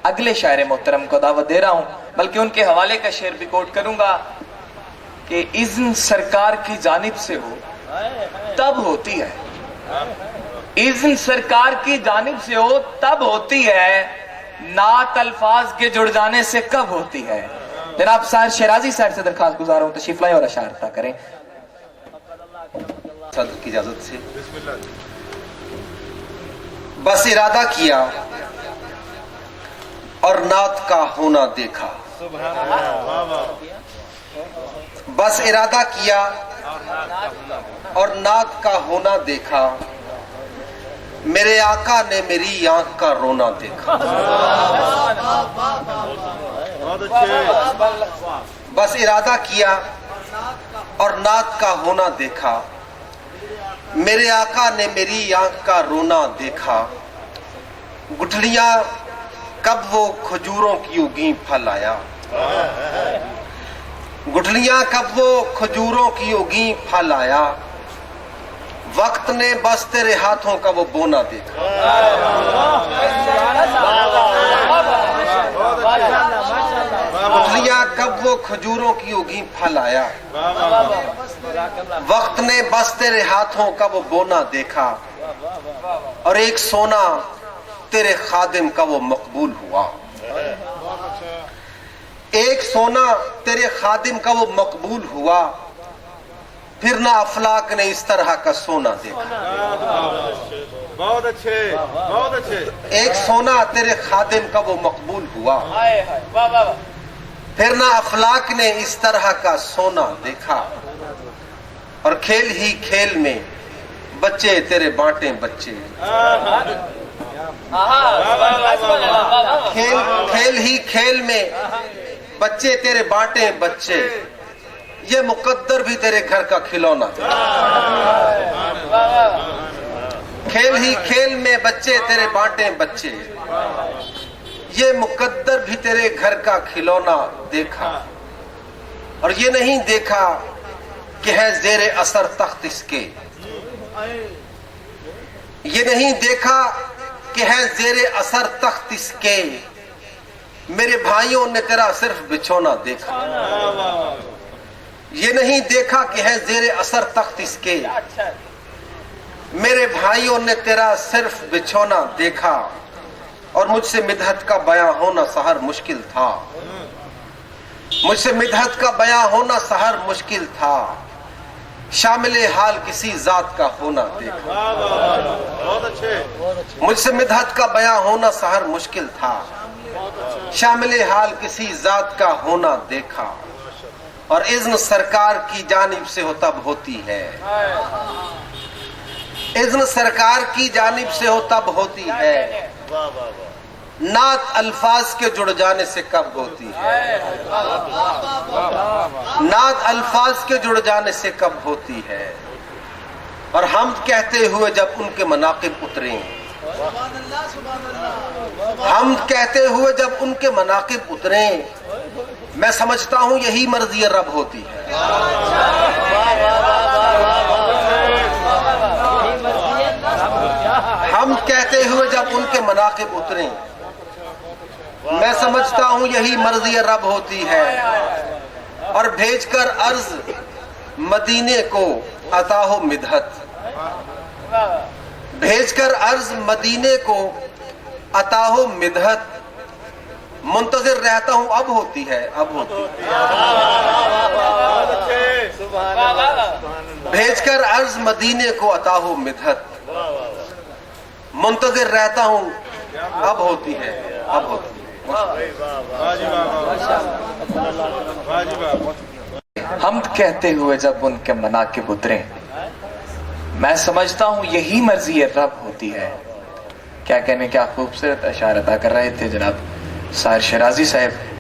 اگلے شاعر محترم کو دعوت دے رہا ہوں، بلکہ ان کے حوالے کا شعر بھی کوٹ کروں گا کہ اذن سرکار کی جانب سے ہو تب ہوتی ہے، اذن سرکار کی جانب سے ہو تب ہوتی ہے، نعت الفاظ کے جڑ جانے سے کب ہوتی ہے۔ جناب ساحر شیرازی صاحب سے درخواست گزار ہوں تشریف لائیں اور اشعار عطا کریں۔ صدر کی اجازت سے بس ارادہ کیا اور نعت کا ہونا دیکھا، بس ارادہ کیا اور نعت کا ہونا دیکھا، میرے آقا نے میری آنکھ کا رونا دیکھا۔ بس ارادہ کیا اور نعت کا ہونا دیکھا، میرے آقا نے میری آنکھ کا رونا دیکھا، گٹھلیاں کب وہ کھجوروں کی اگیں پھل آیا، گٹھلیاں کب وہ کھجوروں کی اگیں پھل آیا، وقت نے بس تیرے ہاتھوں کا وہ بونا دیکھا۔ گٹھلیاں کب وہ کھجوروں کی اگیں پھل آیا، وقت نے بس تیرے ہاتھوں کا وہ بونا دیکھا، اور ایک سونا تیرے خادم کا وہ مقبول ہوا، ایک سونا تیرے خادم کا وہ مقبول ہوا، پھر نہ افلاک نے اس طرح کا سونا دیکھا۔ بہت اچھے، بہت اچھے۔ ایک سونا تیرے خادم کا وہ مقبول ہوا، پھر نہ افلاک نے اس طرح کا سونا دیکھا، اور کھیل ہی کھیل میں بچے تیرے بانٹیں بچے، کھیل ہی کھیل میں بچے تیرے بانٹیں بچے، یہ مقدر بھی تیرے گھر کا کھلونا تھا۔ کھیل ہی کھیل میں بچے تیرے بانٹیں بچے، یہ مقدر بھی تیرے گھر کا کھلونا دیکھا، اور یہ نہیں دیکھا کہ ہے زیر اثر تخت اس کے، یہ نہیں دیکھا کہ ہے زیر اثر تخت اس کے، میرے بھائیوں نے تیرا صرف بچھونا دیکھا۔ یہ نہیں دیکھا کہ ہے زیر اثر تخت اس کے، میرے بھائیوں نے تیرا صرف بچھونا دیکھا، اور مجھ سے مدحت کا بیاں ہونا سحر مشکل تھا، مجھ سے مدحت کا بیاں ہونا سحر مشکل تھا، شامل حال کسی ذات کا ہونا دیکھا۔ مجھ سے مدحت کا بیاں ہونا سحر مشکل تھا، شامل حال کسی ذات کا ہونا دیکھا، اور اذن سرکار کی جانب سے ہو تب ہوتی ہے، اذن سرکار کی جانب سے ہو تب ہوتی ہے، نعت الفاظ کے جڑ جانے سے کب ہوتی ہے، نعت الفاظ کے جڑ جانے سے کب ہوتی ہے، اور حمد کہتے ہوئے جب ان کے مناقب اتریں، حمد کہتے ہوئے جب ان کے مناقب اتریں، میں سمجھتا ہوں یہی مرضی رب ہوتی ہے۔ حمد کہتے ہوئے جب ان کے مناقب اتریں، میں سمجھتا ہوں یہی مرضی رب ہوتی ہے، اور بھیج کر عرض مدینے کو عطا ہو مدحت، بھیج کر عرض مدینے کو عطا ہو مدحت، منتظر رہتا ہوں اب ہوتی ہے، اب ہوتی ہے، بھیج کر عرض مدینے کو عطا ہو مدحت، منتظر رہتا ہوں اب ہوتی ہے، اب ہوتی ہے۔ حمد کہتے ہوئے جب ان کے مناقب اتریں، میں سمجھتا ہوں یہی مرضی رب ہوتی ہے۔ کیا کہنے، کیا خوبصورت اشعار عطا کر رہے تھے جناب ساحر شیرازی صاحب۔